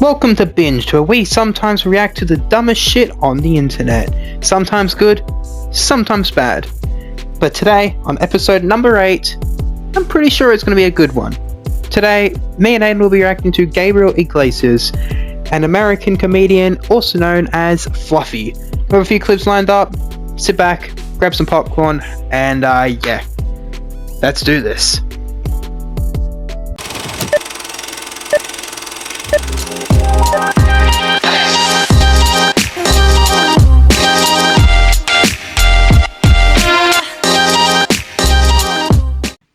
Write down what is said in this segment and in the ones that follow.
Welcome to Binge, where we sometimes react to the dumbest shit on the internet. Sometimes good, sometimes bad. But today, on episode number 8, I'm pretty sure it's going to be a good one. Today, me and Aiden will be reacting to Gabriel Iglesias, an American comedian also known as Fluffy. We have a few clips lined up. Sit back, grab some popcorn, and yeah, let's do this.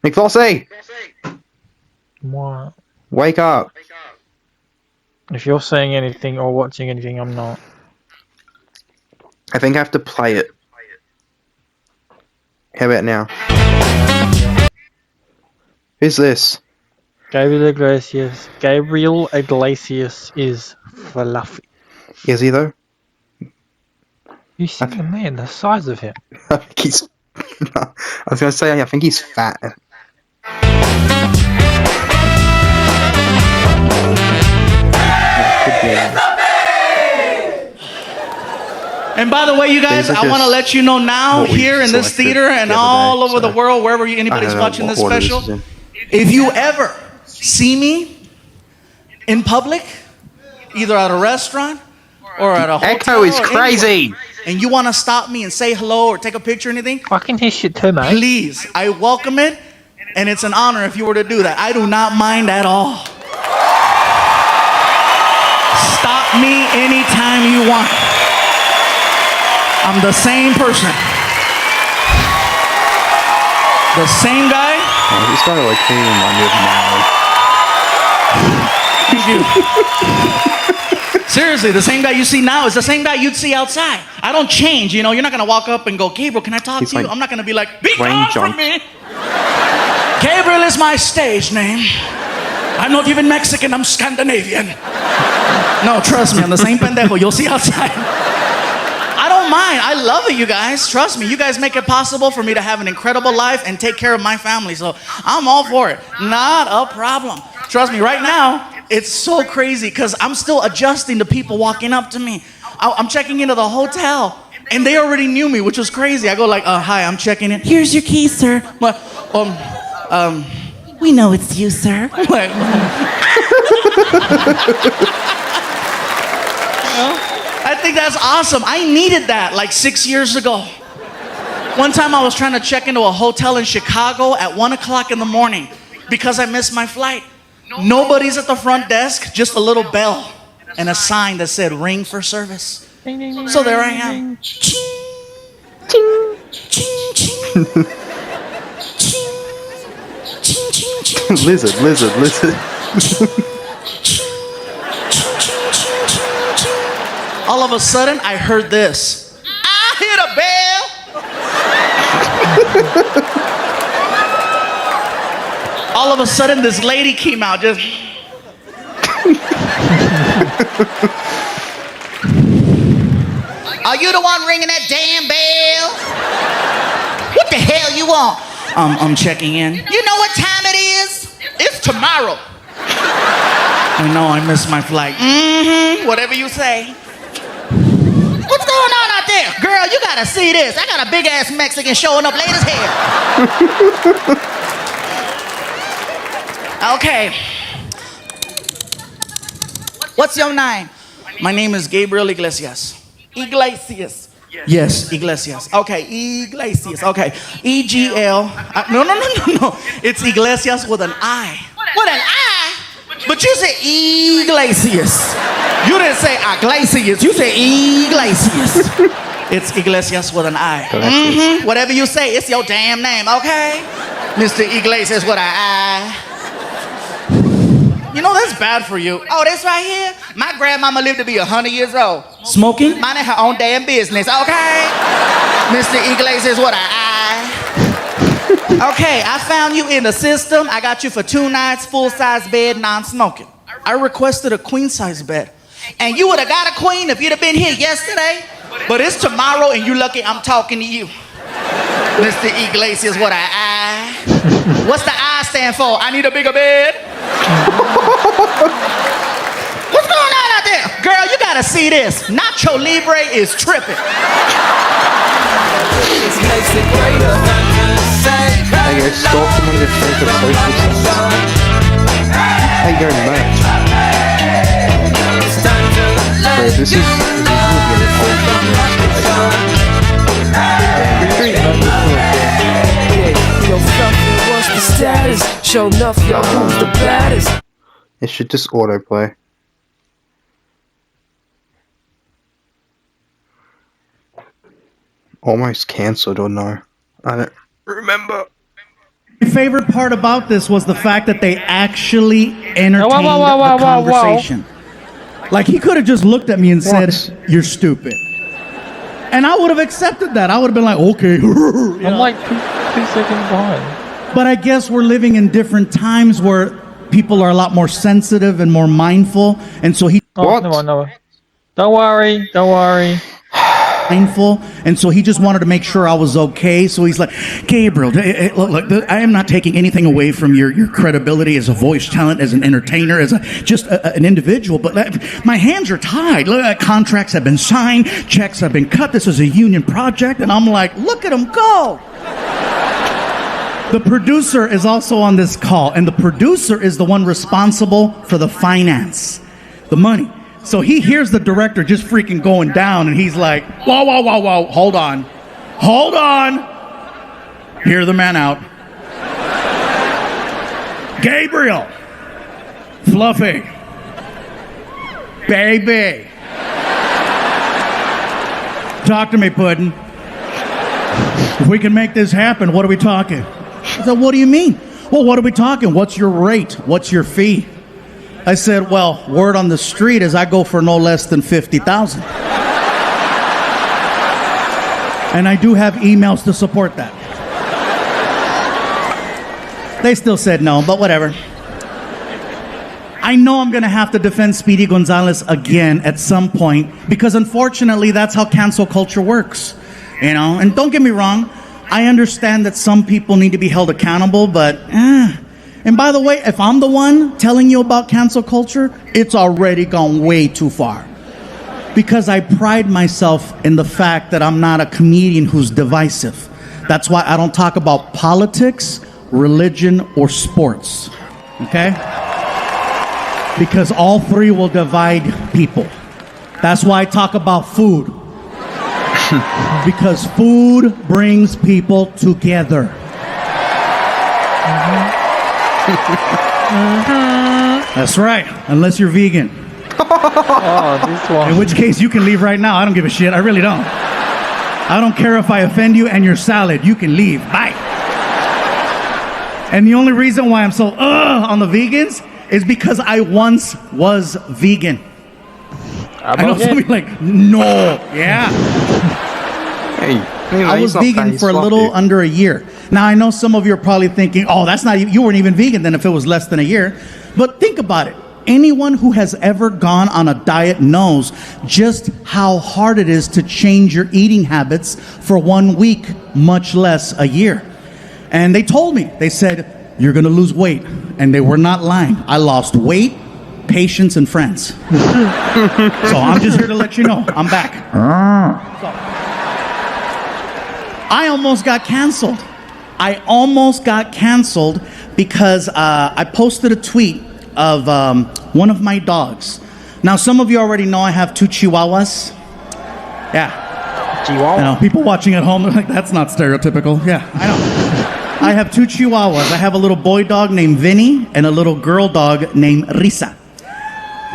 McFlossy! What? Wake up. If you're saying anything or watching anything, I'm not. I think I have to play it. How about now? Who's this? Gabriel Iglesias. Gabriel Iglesias is fluffy. Is he though? You see the man, the size of him. I think he's... I was going to say, I think he's fat. And by the way, you guys, I want to let you know now, here in this theater and all over the world, wherever anybody's watching this special, if you ever see me in public, either at a restaurant or at a hotel, Echo is crazy. And you want to stop me and say hello or take a picture or anything, I can hear shit too, mate. please, I welcome it, and it's an honor if you were to do that. I do not mind at all. Stop me anytime you want. I'm the same person. The same guy. Oh, he's got like clean on Thank you. Seriously, the same guy you see now is the same guy you'd see outside. I don't change, you know. You're not going to walk up and go, Gabriel, can I talk to you? I'm not going to be like, be gone from me. Gabriel is my stage name. I'm not even Mexican, I'm Scandinavian. No, trust me, I'm the same pendejo you'll see outside. I don't mind. I love it, you guys. Trust me. You guys make it possible for me to have an incredible life and take care of my family. So I'm all for it. Not a problem. Trust me, right now, it's so crazy because I'm still adjusting to people walking up to me. I'm checking into the hotel and they already knew me, which was crazy. I go like, hi, I'm checking in. Here's your key, sir. But, we know it's you, sir. I'm like, I think that's awesome. I needed that like 6 years ago. One time I was trying to check into a hotel in Chicago at 1 o'clock in the morning because I missed my flight. Nobody's at the front desk, just a little bell and a sign that said ring for service. Ding, ding, ding, So there I ding, am. ding. Ching, ching, ching. Ching, ching, ching, ching. Lizard. All of a sudden, I heard this. I hit a bell. All of a sudden, this lady came out just... Are you the one ringing that damn bell? What the hell you want? I'm checking in. You know what time it is? It's tomorrow. I know, I missed my flight. Whatever you say. What's going on out there? Girl, you gotta see this. I got a big ass Mexican showing up late as hell. Okay. What's your name? My name is Gabriel Iglesias. Iglesias. Yes, Iglesias. Okay, Iglesias. Okay, E-G-L. No. It's Iglesias with an I. With an I? But you said Iglesias. You didn't say Iglesias. You said Iglesias. It's Iglesias with an I. Whatever you say, it's your damn name, okay? Mr. Iglesias with an I. You know, that's bad for you. Oh, this right here? My grandmama lived to be 100 years old. Smoking? Minding her own damn business, okay? Mr. Iglesias with an I. Okay, I found you in the system. I got you for 2 nights, full-size bed, non-smoking. I requested a queen-size bed. And you would have got a queen if you'd have been here yesterday. But it's tomorrow, and you're lucky I'm talking to you. Mr. Iglesias, what an I. What's the I stand for? I need a bigger bed. What's going gotta see this. Nacho Libre is tripping. Hey guys, stop some of the favorite social stuff. Hey yo, mate. Bro, this is really What's the status? Show enough, y'all who's the baddest. It should just autoplay. Almost cancelled or no? I don't remember. My favorite part about this was the fact that they actually entertained Whoa. the conversation. Like, he could have just looked at me and said, "You're stupid." And I would have accepted that. I would have been like, okay. I'm like two seconds behind. But I guess we're living in different times where people are a lot more sensitive and more mindful. And so he... Oh, no. Don't worry. mindful, and so he just wanted to make sure I was okay. So he's like, Gabriel, look, I am not taking anything away from your credibility as a voice talent, as an entertainer, as an individual, but my hands are tied. Look, contracts have been signed, checks have been cut. This is a union project, and I'm like, look at him go. The producer is also on this call, and the producer is the one responsible for the finance, the money. So he hears the director just freaking going down, and he's like, whoa, hold on. Hear the man out. Gabriel, Fluffy, baby. Talk to me, Puddin'. If we can make this happen, what are we talking? I said, what do you mean? Well, what are we talking? What's your rate? What's your fee? I said, well, word on the street is I go for no less than $50,000. And I do have emails to support that. They still said no, but whatever. I know I'm going to have to defend Speedy Gonzalez again at some point, because unfortunately that's how cancel culture works. You know, and don't get me wrong, I understand that some people need to be held accountable, but and by the way, if I'm the one telling you about cancel culture, it's already gone way too far. Because I pride myself in the fact that I'm not a comedian who's divisive. That's why I don't talk about politics, religion, or sports. Okay? Because all three will divide people. That's why I talk about food. Because food brings people together. That's right, unless you're vegan. This one. In which case, you can leave right now. I don't give a shit. I really don't. I don't care if I offend you and your salad. You can leave. Bye. And the only reason why I'm so on the vegans is because I once was vegan. I know somebody like, no. Yeah. Hey, I was vegan for a little under a year. Now, I know some of you are probably thinking, oh, that's not, you weren't even vegan then if it was less than a year. But think about it. Anyone who has ever gone on a diet knows just how hard it is to change your eating habits for 1 week, much less a year. And they told me, they said, you're going to lose weight. And they were not lying. I lost weight, patience, and friends. So I'm just here to let you know, I'm back. So, I almost got canceled. Because I posted a tweet of one of my dogs. Now, some of you already know I have 2 Chihuahuas. Yeah. Chihuahua? I know, people watching at home, they're like, that's not stereotypical. Yeah, I know. I have 2 Chihuahuas. I have a little boy dog named Vinny and a little girl dog named Risa.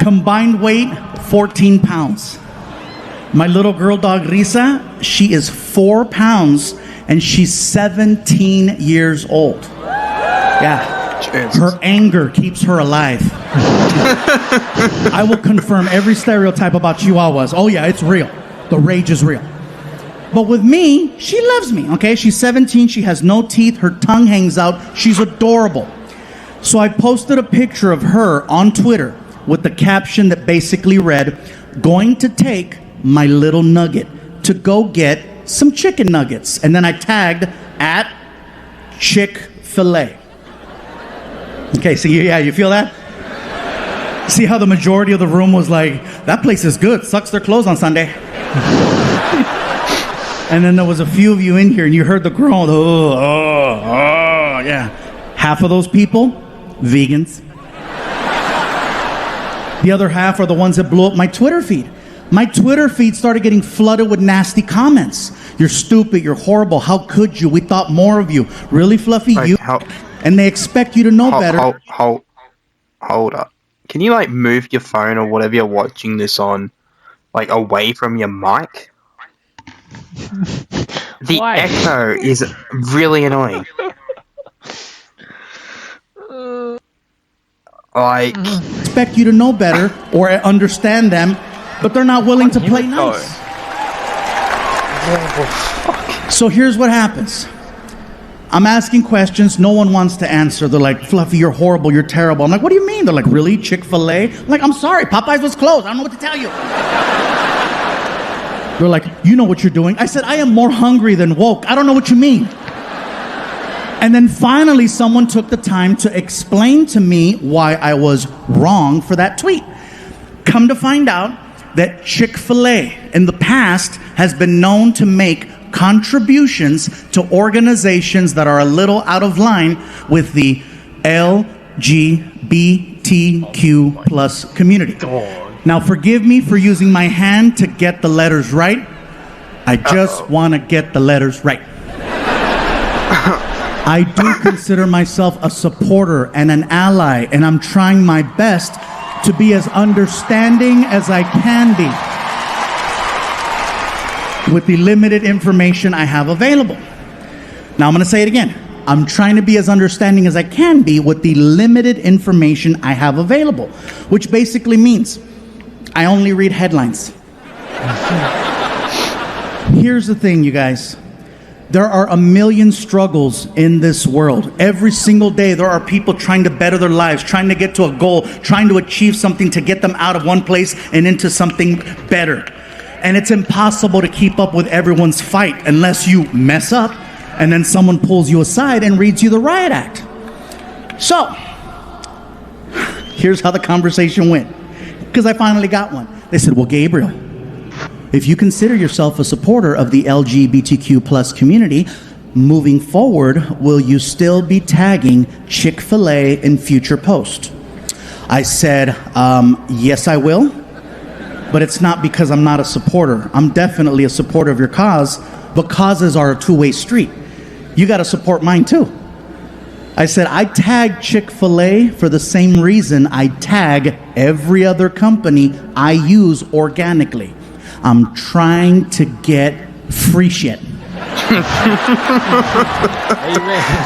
Combined weight, 14 pounds. My little girl dog, Risa, she is 4 pounds, and she's 17 years old. Yeah. Jesus. Her anger keeps her alive. I will confirm every stereotype about Chihuahuas. Oh yeah, it's real. The rage is real. But with me, she loves me, okay? She's 17, she has no teeth, her tongue hangs out, she's adorable. So I posted a picture of her on Twitter with the caption that basically read, going to take my little nugget to go get some chicken nuggets. And then I tagged at Chick-fil-A. Okay, so yeah, you feel that? See how the majority of the room was like, that place is good, sucks their clothes on Sunday. And then there was a few of you in here and you heard the groan, yeah. Half of those people, vegans. The other half are the ones that blew up my Twitter feed. My Twitter feed started getting flooded with nasty comments. You're stupid, you're horrible, how could you? We thought more of you. Really, Fluffy? Like, you? And they expect you to know better. Hold up. Can you, like, move your phone or whatever you're watching this on, like, away from your mic? The Why? echo is really annoying. Like, Expect you to know better or understand them, but they're not willing to play nice. So here's what happens. I'm asking questions, no one wants to answer. They're like, Fluffy, you're horrible, you're terrible. I'm like, what do you mean? They're like, really? Chick-fil-A? I'm like, I'm sorry, Popeyes was closed. I don't know what to tell you. They're like, you know what you're doing. I said, I am more hungry than woke. I don't know what you mean. And then finally, someone took the time to explain to me why I was wrong for that tweet. Come to find out that Chick-fil-A in the past has been known to make contributions to organizations that are a little out of line with the LGBTQ plus community. Now, forgive me for using my hand to get the letters right. I just want to get the letters right. I do consider myself a supporter and an ally, and I'm trying my best to be as understanding as I can be with the limited information I have available. Now I'm going to say it again. I'm trying to be as understanding as I can be with the limited information I have available, which basically means I only read headlines. Here's the thing, you guys. There are a million struggles in this world. Every single day, there are people trying to better their lives, trying to get to a goal, trying to achieve something to get them out of one place and into something better. And it's impossible to keep up with everyone's fight unless you mess up and then someone pulls you aside and reads you the riot act. So, here's how the conversation went. Because I finally got one. They said, well, Gabriel, if you consider yourself a supporter of the LGBTQ plus community, moving forward, will you still be tagging Chick-fil-A in future posts? I said, yes, I will. But it's not because I'm not a supporter. I'm definitely a supporter of your cause, but causes are a two-way street. You got to support mine too. I said, I tag Chick-fil-A for the same reason I tag every other company I use organically. I'm trying to get free shit.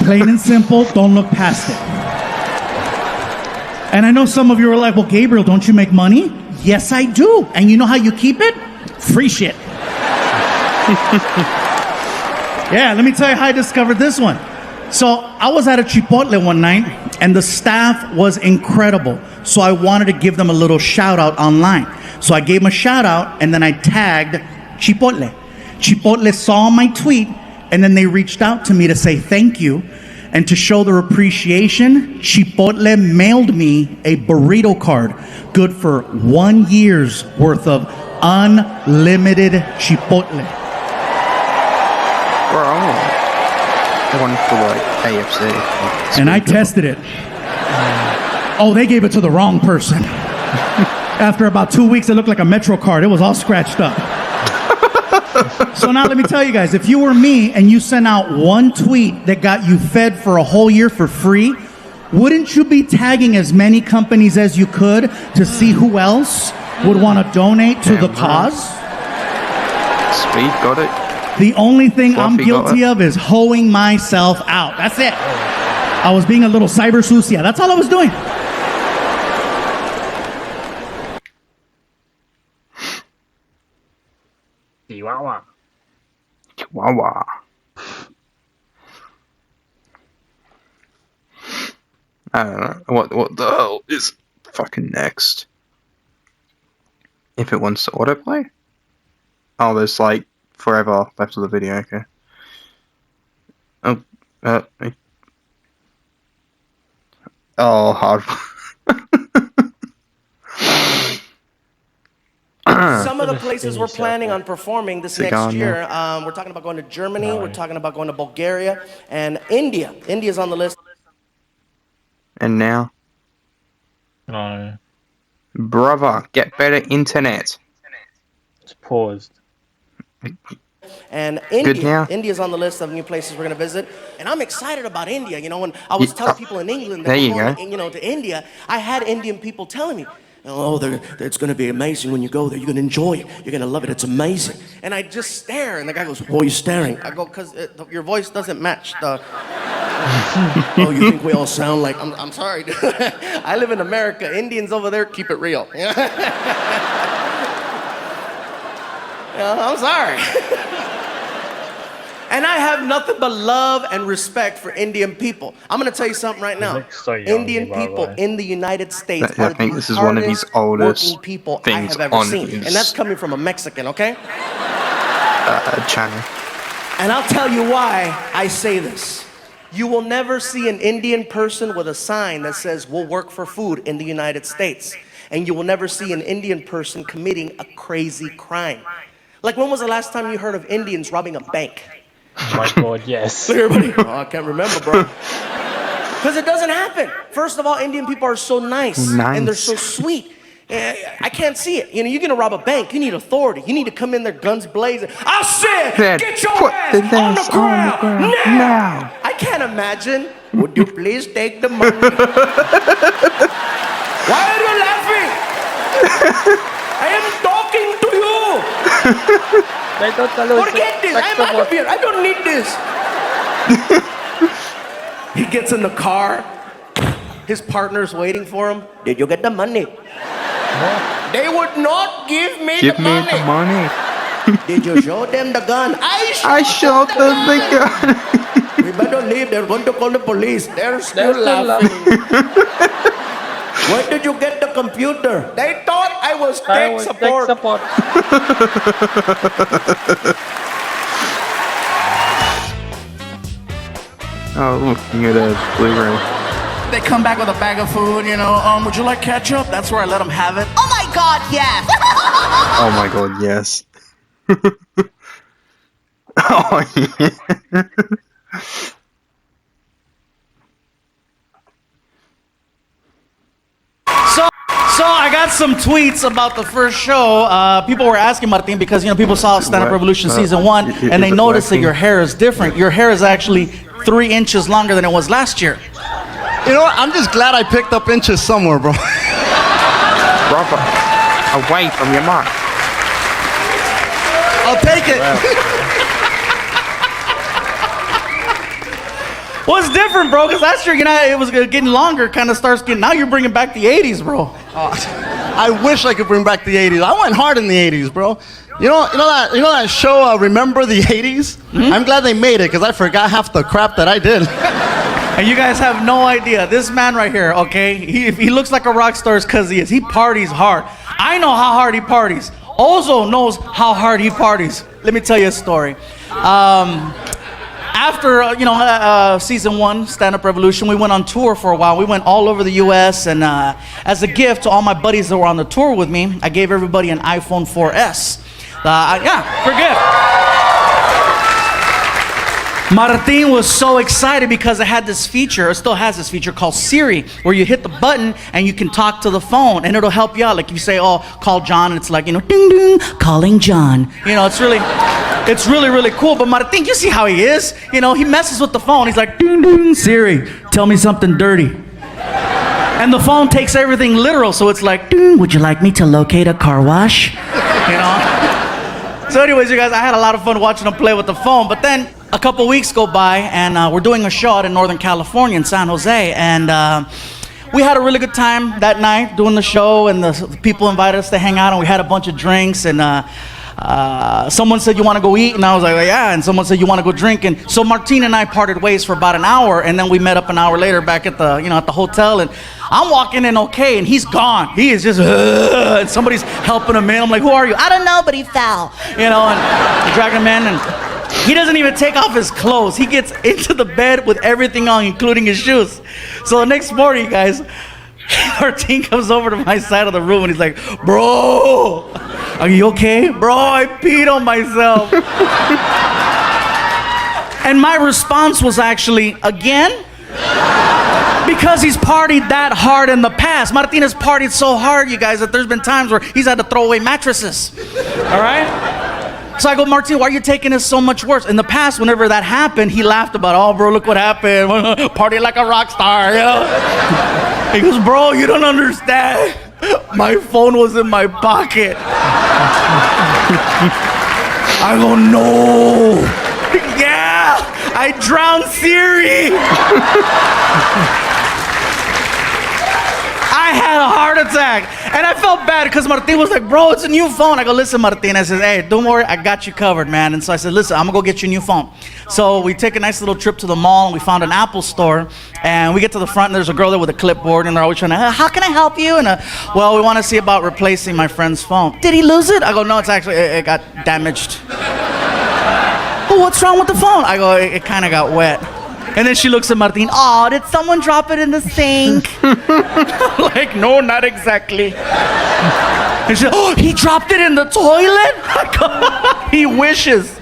Plain and simple, don't look past it. And I know some of you are like, well, Gabriel, don't you make money? Yes, I do. And you know how you keep it? Free shit. Yeah, let me tell you how I discovered this one. So I was at a Chipotle one night, and the staff was incredible. So I wanted to give them a little shout out online. So I gave them a shout out, and then I tagged Chipotle. Chipotle saw my tweet, and then they reached out to me to say thank you. And to show their appreciation, Chipotle mailed me a burrito card, good for 1 year's worth of unlimited Chipotle. bro, one for like KFC. And I tested it. Oh, they gave it to the wrong person. After about 2 weeks, it looked like a Metro card. It was all scratched up. So now let me tell you guys, if you were me and you sent out one tweet that got you fed for a whole year for free, wouldn't you be tagging as many companies as you could to see who else would want to donate to the cause? Speed got it. The only thing I'm Fluffy got guilty of is hoeing myself out. That's it. I was being a little cyber sucia. That's all I was doing. Chihuahua. I don't know. What the hell is fucking next? If it wants to autoplay? Oh, there's like forever left of the video, okay. Oh, hard. of the places we're planning on performing this next year, we're talking about going to Germany, we're talking about going to Bulgaria, and India. India's on the list. And now, No, brother, get better internet. it's paused. And Good now? India's on the list of new places we're going to visit. And I'm excited about India. You know, when I was telling people in England that There we're you going go. to India, I had Indian people telling me, oh, it's going to be amazing when you go there. You're going to enjoy it. You're going to love it. It's amazing. And I just stare. And the guy goes, why are you staring? I go, because your voice doesn't match the... Oh, you think we all sound like... I'm sorry, dude. I live in America. Indians over there, keep it real. I'm sorry. And I have nothing but love and respect for Indian people. I'm going to tell you something right now. So young, Indian people in the United States I are think the this is one of his hardest oldest working people I things have ever on seen. his And that's coming from a Mexican, okay? channel. And I'll tell you why I say this. You will never see an Indian person with a sign that says, we'll work for food in the United States. And you will never see an Indian person committing a crazy crime. Like, when was the last time you heard of Indians robbing a bank? Oh my God, yes. Everybody, oh, I can't remember, bro. Because it doesn't happen. First of all, Indian people are so nice. And they're so sweet. I can't see it. You know, you're going to rob a bank. You need authority. You need to come in there guns blazing. I said, get your ass on the ground now. I can't imagine. Would you please take the money? Why are you laughing? I am talking to you. Forget this. I'm out of here. I don't need this. He gets in the car. His partner's waiting for him. Did you get the money? They would not give me the money. Did you show them the gun? I showed them the gun. We better leave. They're going to call the police. They're still laughing. Where did you get the computer? They thought I was tech support. Oh, look, you got a Blu-ray. They come back with a bag of food, you know. Would you like ketchup? That's where I let them have it. Oh my God, yes! Oh my God, yes. Oh yeah. So I got some tweets about the first show. People were asking Martin because, you know, people saw Stand Up Revolution season 1 and they noticed that your hair is different. Your hair is actually 3 inches longer than it was last year. You know what? I'm just glad I picked up inches somewhere, bro. Brother, away from your mic. I'll take it. Well, it's different, bro, because last year, you know, it was getting longer, kind of starts getting, now you're bringing back the 80s, bro. I wish I could bring back the 80s. I went hard in the 80s, bro. You know that show, Remember the 80s? Mm-hmm. I'm glad they made it, because I forgot half the crap that I did. And you guys have no idea. This man right here, okay, if he looks like a rock star, it's because he is. He parties hard. I know how hard he parties. Ozo knows how hard he parties. Let me tell you a story. After, season 1, Stand Up Revolution, we went on tour for a while. We went all over the U.S. and as a gift to all my buddies that were on the tour with me, I gave everybody an iPhone 4S. For gift. Martin was so excited because it had this feature, it still has this feature called Siri, where you hit the button and you can talk to the phone and it'll help you out. Like you say, oh, call John, and it's like, you know, ding ding, calling John. You know, it's really, really cool. But Martin, you see how he is? You know, he messes with the phone. He's like, ding ding, Siri, tell me something dirty. And the phone takes everything literal, so it's like, ding, would you like me to locate a car wash? You know? So anyways, you guys, I had a lot of fun watching him play with the phone, but then a couple weeks go by, and we're doing a show out in Northern California in San Jose, and we had a really good time that night doing the show, and the people invited us to hang out, and we had a bunch of drinks, and someone said, you want to go eat? And I was like, yeah, and someone said, you want to go drink? And so Martin and I parted ways for about an hour, and then we met up an hour later back at the, at the hotel, and I'm walking in okay, and he's gone. He is just, and somebody's helping him in. I'm like, who are you? I don't know, but he fell. And I'm dragging him in, and he doesn't even take off his clothes. He gets into the bed with everything on, including his shoes. So the next morning, guys, Martin comes over to my side of the room, and he's like, bro, Are you okay? Bro, I peed on myself. And my response was actually, again? Because he's partied that hard in the past. Martin has partied so hard, you guys, that there's been times where he's had to throw away mattresses. All right? So I go, Martin, why are you taking this so much worse? In the past, whenever that happened, he laughed about, oh, bro, look what happened. Party like a rock star, you know? He goes, bro, you don't understand. My phone was in my pocket. I go, no. Yeah, I drowned Siri. I had a heart attack. And I felt bad because Martin was like, bro, it's a new phone. I go, listen, Martin. I said, hey, don't worry. I got you covered, man. And so I said, listen, I'm going to go get you a new phone. So we take a nice little trip to the mall, and we found an Apple store. And we get to the front, and there's a girl there with a clipboard, and they're always trying to, how can I help you? And, well, we want to see about replacing my friend's phone. Did he lose it? I go, no, it's actually, it got damaged. Well, what's wrong with the phone? I go, it kind of got wet. And then she looks at Martin. Oh, did someone drop it in the sink? Like, no, not exactly. And she, oh, he dropped it in the toilet? I go, he wishes.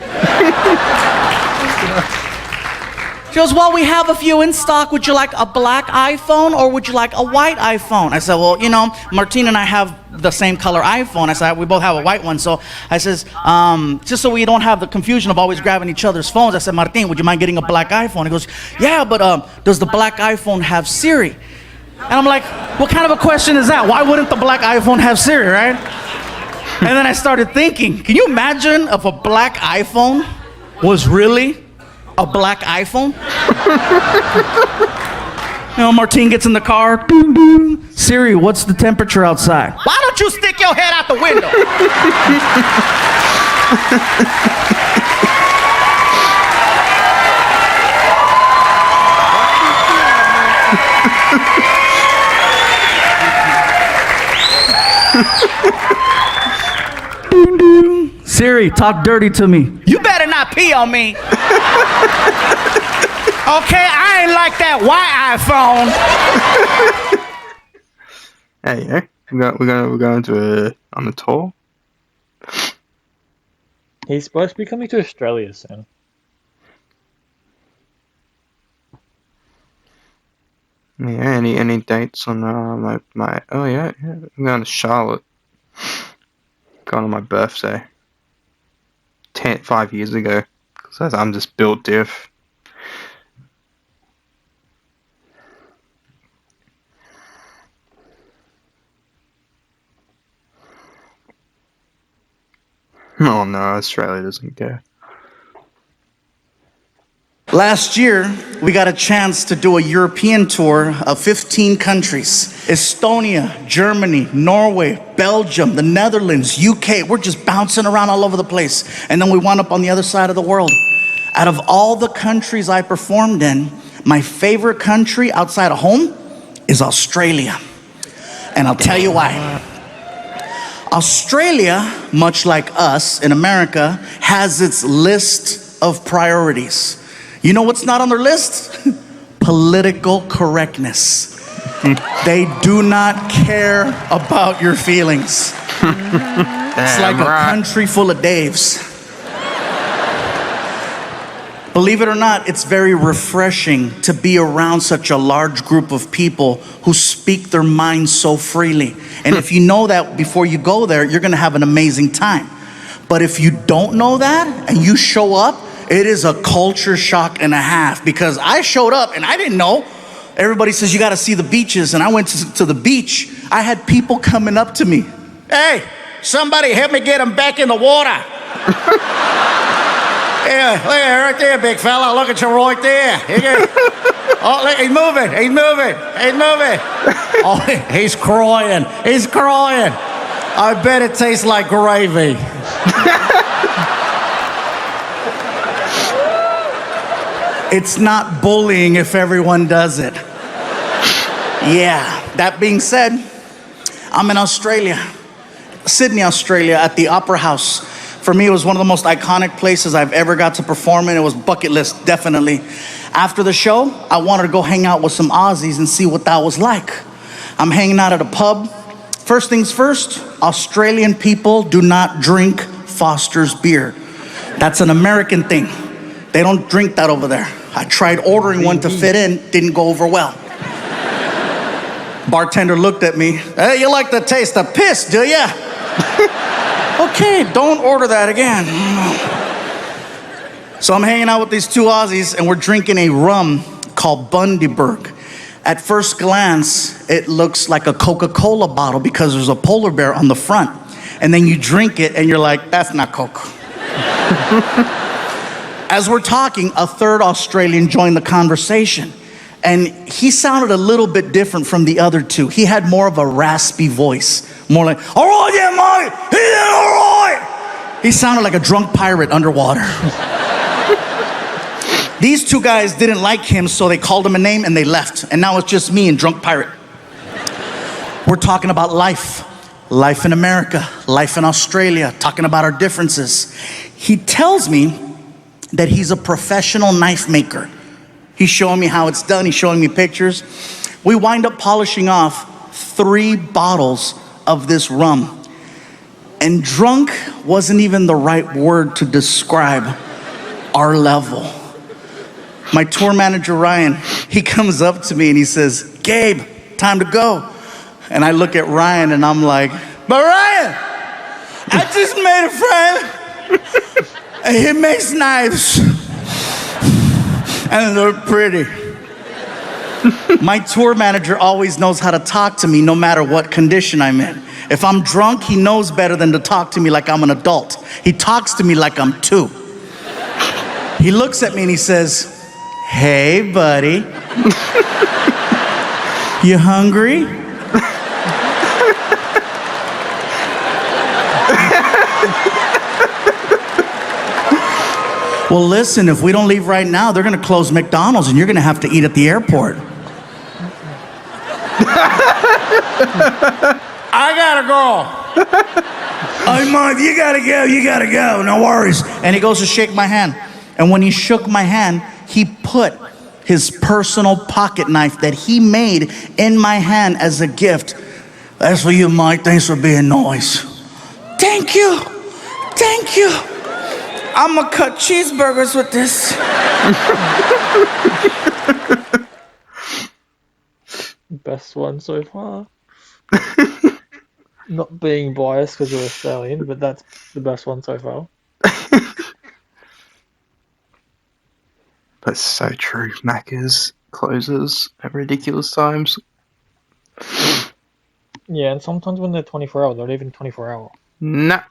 She goes, well, we have a few in stock. Would you like a black iPhone or would you like a white iPhone? I said, well, you know, Martin and I have the same color iPhone. I said, we both have a white one. So I says, just so we don't have the confusion of always grabbing each other's phones, I said, Martin, would you mind getting a black iPhone? He goes, yeah, but does the black iPhone have Siri? And I'm like, what kind of a question is that? Why wouldn't the black iPhone have Siri, right? And then I started thinking, can you imagine if a black iPhone was really a black iPhone? You know, Martin gets in the car. Boom, boom. Siri, what's the temperature outside? Why don't you stick your head out the window? Boom, boom. Siri, talk dirty to me. You better not pee on me. Okay, I ain't like that white iPhone. Hey, yeah, we're going to on a tour. He's supposed to be coming to Australia soon. Yeah, any dates on my oh yeah, I'm going to Charlotte. Going on my birthday. 5 years ago. Because I'm just built diff. Oh no, Australia doesn't care. Last year, we got a chance to do a European tour of 15 countries. Estonia, Germany, Norway, Belgium, the Netherlands, UK. We're just bouncing around all over the place. And then we wound up on the other side of the world. Out of all the countries I performed in, my favorite country outside of home is Australia. And I'll tell you why. Australia, much like us in America, has its list of priorities. You know what's not on their list? Political correctness. They do not care about your feelings. It's like a country full of Daves. Believe it or not, it's very refreshing to be around such a large group of people who speak their minds so freely. And if you know that before you go there, you're going to have an amazing time. But if you don't know that and you show up, it is a culture shock and a half, because I showed up and I didn't know. Everybody says you got to see the beaches, and I went to the beach. I had people coming up to me. Hey, somebody help me get him back in the water. Yeah, look at right there, big fella. Look at you right there. Oh, look, he's moving. He's moving. He's moving. Oh, he's crying. He's crying. I bet it tastes like gravy. It's not bullying if everyone does it. Yeah, that being said, I'm in Australia, Sydney, Australia, at the Opera House. For me, it was one of the most iconic places I've ever got to perform in. It was bucket list, definitely. After the show, I wanted to go hang out with some Aussies and see what that was like. I'm hanging out at a pub First things first, Australian people do not drink Foster's beer. That's an American thing. They don't drink that over there. I tried ordering one to fit in, didn't go over well. Bartender looked at me. Hey, you like the taste of piss, do ya? Okay, don't order that again. So I'm hanging out with these two Aussies and we're drinking a rum called Bundaberg. At first glance, it looks like a Coca-Cola bottle because there's a polar bear on the front. And then you drink it and you're like, that's not Coke. As we're talking, a third Australian joined the conversation. And he sounded a little bit different from the other two. He had more of a raspy voice. More like, all right, yeah, mate, yeah, all right. He sounded like a drunk pirate underwater. These two guys didn't like him, so they called him a name and they left. And now it's just me and drunk pirate. We're talking about life. Life in America, life in Australia, talking about our differences. He tells me that he's a professional knife maker. He's showing me how it's done. He's showing me pictures. We wind up polishing off 3 bottles of this rum. And drunk wasn't even the right word to describe our level. My tour manager, Ryan, he comes up to me and he says, Gabe, time to go. And I look at Ryan and I'm like, but Ryan, I just made a friend and he makes knives. And they're pretty. My tour manager always knows how to talk to me no matter what condition I'm in. If I'm drunk, he knows better than to talk to me like I'm an adult. He talks to me like I'm 2. He looks at me and he says, hey, buddy. You hungry? Well, listen, if we don't leave right now, they're going to close McDonald's and you're going to have to eat at the airport. I got to go. Oh, Mom, you got to go. You got to go. No worries. And he goes to shake my hand. And when he shook my hand, he put his personal pocket knife that he made in my hand as a gift. That's for you, Mike. Thanks for being nice. Thank you. Thank you. I'm gonna cut cheeseburgers with this. Best one so far. Not being biased because you're Australian, but that's the best one so far. That's so true. Macca's closes at ridiculous times. Yeah, and sometimes when they're 24 hours, they're not even 24 hour. Nah.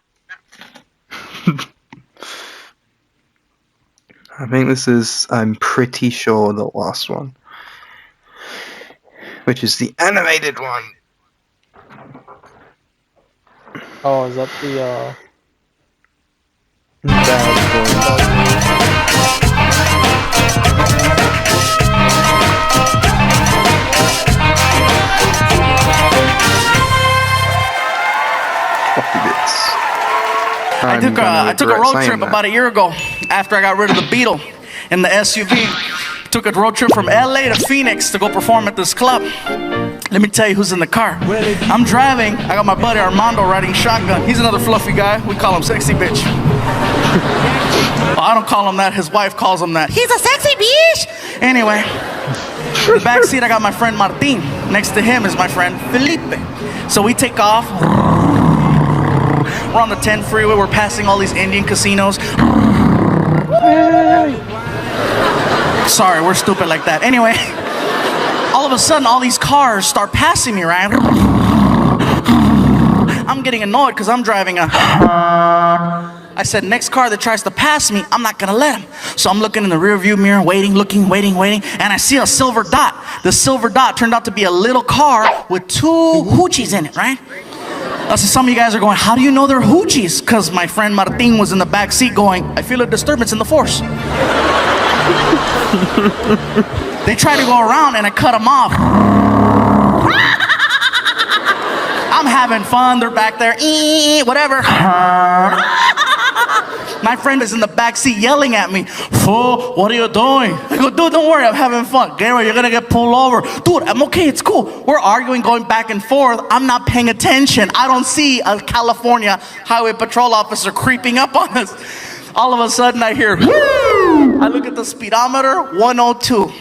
I think this is, I'm pretty sure, the last one. Which is the animated one. Oh, is that the, I took a road trip about a year ago after I got rid of the Beetle in the SUV. Took a road trip from LA to Phoenix to go perform at this club. Let me tell you who's in the car. I'm driving. I got my buddy Armando riding shotgun. He's another fluffy guy. We call him Sexy Bitch. Well, I don't call him that. His wife calls him that. He's a sexy bitch. Anyway, in the back seat I got my friend Martin. Next to him is my friend Felipe. So we take off. We're on the 10 freeway. We're passing all these Indian casinos. Sorry, we're stupid like that. Anyway, all of a sudden, all these cars start passing me, right? I'm getting annoyed because I'm driving a... I said, next car that tries to pass me, I'm not going to let him. So I'm looking in the rear view mirror, waiting, waiting, and I see a silver dot. The silver dot turned out to be a little car with 2 hoochies in it, right? So some of you guys are going, how do you know they're hoochies? Because my friend Martin was in the back seat going, I feel a disturbance in the force. They tried to go around and I cut them off. I'm having fun. They're back there, whatever. My friend is in the back seat yelling at me, "Fool, what are you doing?" I go, "Dude, don't worry, I'm having fun." "Gabriel, you're gonna get pulled over." "Dude, I'm okay, it's cool." We're arguing, going back and forth. I'm not paying attention. I don't see a California Highway Patrol officer creeping up on us. All of a sudden I hear, "Woo!" I look at the speedometer, 102.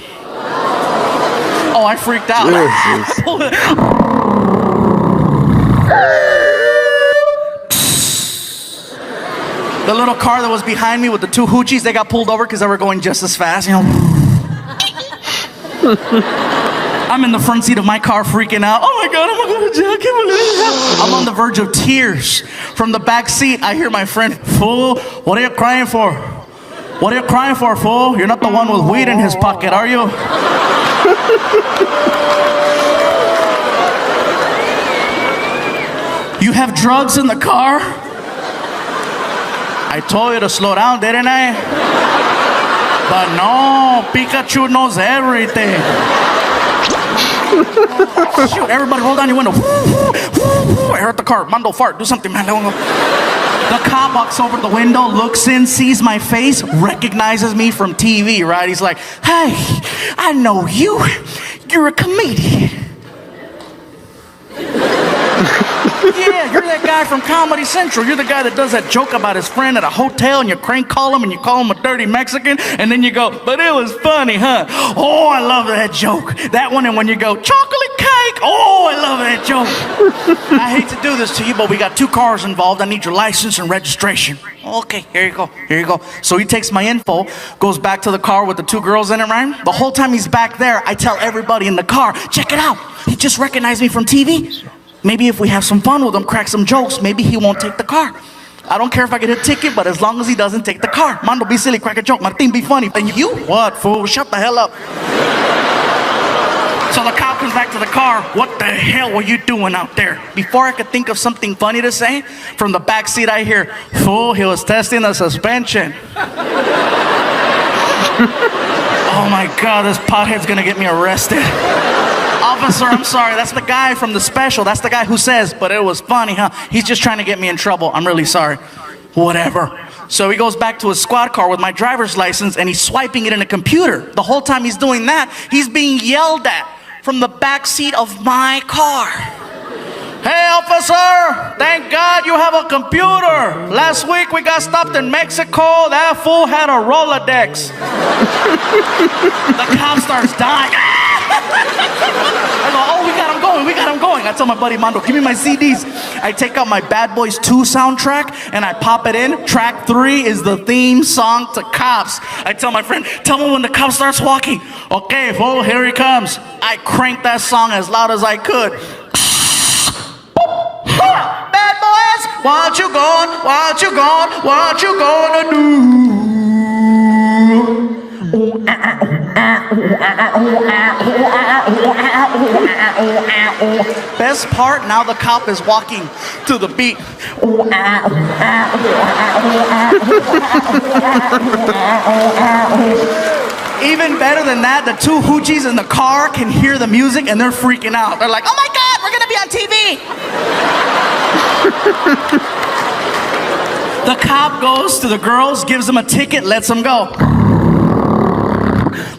Oh, I freaked out. The little car that was behind me with the two hoochies, they got pulled over because they were going just as fast, you know. I'm in the front seat of my car freaking out. "Oh my God, I'm going to jail. I can't believe it." I'm on the verge of tears. From the back seat, I hear my friend, "Fool, what are you crying for? What are you crying for, fool? You're not the one with weed in his pocket, are you?" "You have drugs in the car?" "I told you to slow down, didn't I?" "But no, Pikachu knows everything." Shoot, everybody roll down your window. I heard the car. "Mando, fart, do something, man." The cop walks over the window, looks in, sees my face, recognizes me from TV, right? He's like, "Hey, I know you. You're a comedian." "Yeah, you're that guy from Comedy Central. You're the guy that does that joke about his friend at a hotel and you crank call him and you call him a dirty Mexican and then you go, 'But it was funny, huh?' Oh, I love that joke. That one, and when you go, 'Chocolate cake.' Oh, I love that joke." "I hate to do this to you, but we got 2 cars involved. I need your license and registration." "Okay, here you go. Here you go." So he takes my info, goes back to the car with the 2 girls in it, right? The whole time he's back there, I tell everybody in the car, "Check it out. He just recognized me from TV. Maybe if we have some fun with him, crack some jokes, maybe he won't take the car. I don't care if I get a ticket, but as long as he doesn't take the car. Mando, be silly, crack a joke. Martin, be funny." "And you? What, fool? Shut the hell up." So the cop comes back to the car. "What the hell were you doing out there?" Before I could think of something funny to say, from the back seat I hear, "Fool, he was testing the suspension." Oh my God, this pothead's gonna get me arrested. "Officer, I'm sorry, that's the guy from the special. That's the guy who says, 'But it was funny, huh?' He's just trying to get me in trouble. I'm really sorry." "Whatever." So he goes back to his squad car with my driver's license and he's swiping it in a computer. The whole time he's doing that, he's being yelled at from the back seat of my car. "Hey, officer, thank God you have a computer. Last week we got stopped in Mexico. That fool had a Rolodex." The cop starts dying. I go, "Oh, we got him going, we got him going." I tell my buddy Mando, "Give me my CDs." I take out my Bad Boys 2 soundtrack and I pop it in. Track 3 is the theme song to Cops. I tell my friend, "Tell me when the cop starts walking." "Okay, fool, here he comes." I cranked that song as loud as I could. "Bad boys, what you going, what you going, what you gonna do?" Best part, now the cop is walking to the beat. Even better than that, the 2 hoochies in the car can hear the music and they're freaking out. They're like, "Oh my God, we're gonna be on TV." The cop goes to the girls, gives them a ticket, lets them go.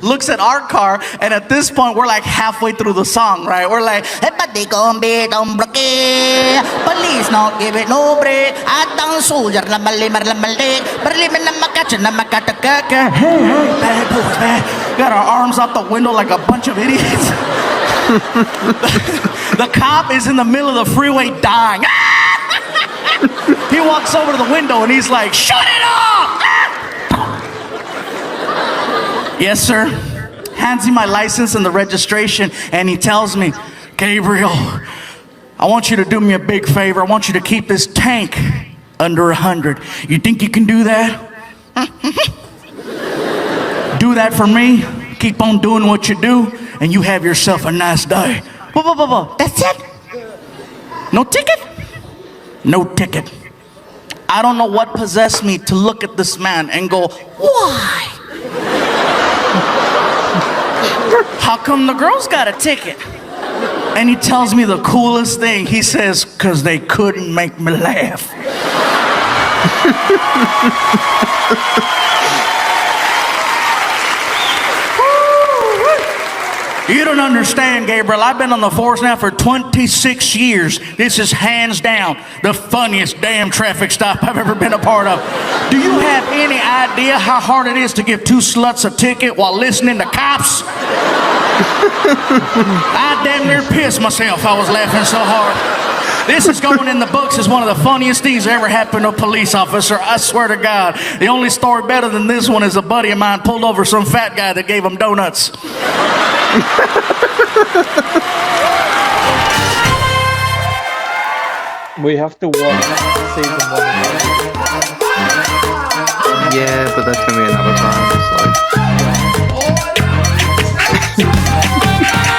Looks at our car, and at this point, we're like halfway through the song, right? We're like, "Everybody gonna be don't break it. Police not give it no break. I don't soldier na mali marlamali. Berlimin na makacha na makataka. Hey, bad boys, bad." Got our arms out the window like a bunch of idiots. The cop is in the middle of the freeway dying. He walks over to the window and he's like, "Shut it off!" "Yes, sir." Hands me my license and the registration, and he tells me, "Gabriel, I want you to do me a big favor. I want you to keep this tank under 100. You think you can do that?" "Do that for me. Keep on doing what you do, and you have yourself a nice day." That's it? No ticket? No ticket. I don't know what possessed me to look at this man and go, "Why? How come the girls got a ticket?" And he tells me the coolest thing. He says, "'Cause they couldn't make me laugh." You don't understand, Gabriel. I've been on the force now for 26 years. This is hands down the funniest damn traffic stop I've ever been a part of. Do you have any idea how hard it is to give two sluts a ticket while listening to cops? I damn near pissed myself. I was laughing so hard. This is going in the books as one of the funniest things that ever happened to a police officer. I swear to God. The only story better than this one is a buddy of mine pulled over some fat guy that gave him donuts. We have to watch season 1. Yeah, but that's gonna be another time. It's like,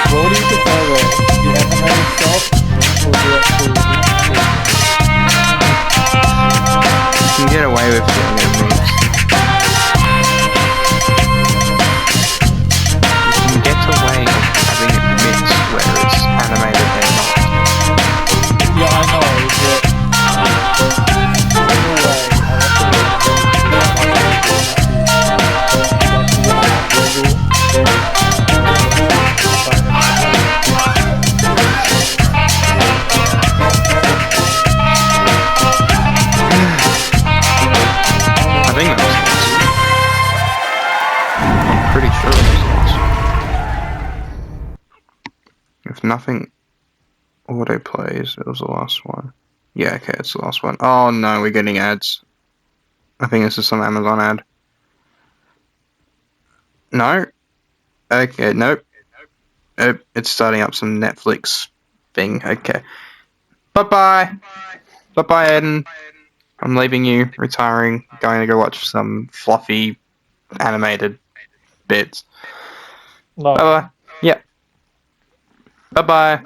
What do you prefer though? The animated stuff or the actual? you can get away with getting it mixed. You can get away with having it mixed where it's animated and not. Yeah, I know, but anyway, I think that was I'm pretty sure it was. If nothing auto plays, it was the last one. Yeah, okay, it's the last one. Oh no, we're getting ads. I think this is some Amazon ad. No. Okay, nope. Nope, it's starting up some Netflix thing. Okay. Bye-bye. Bye-bye, Eden. I'm leaving you, retiring, going to go watch some fluffy animated bits. no. Bye-bye. Yep. Bye-bye.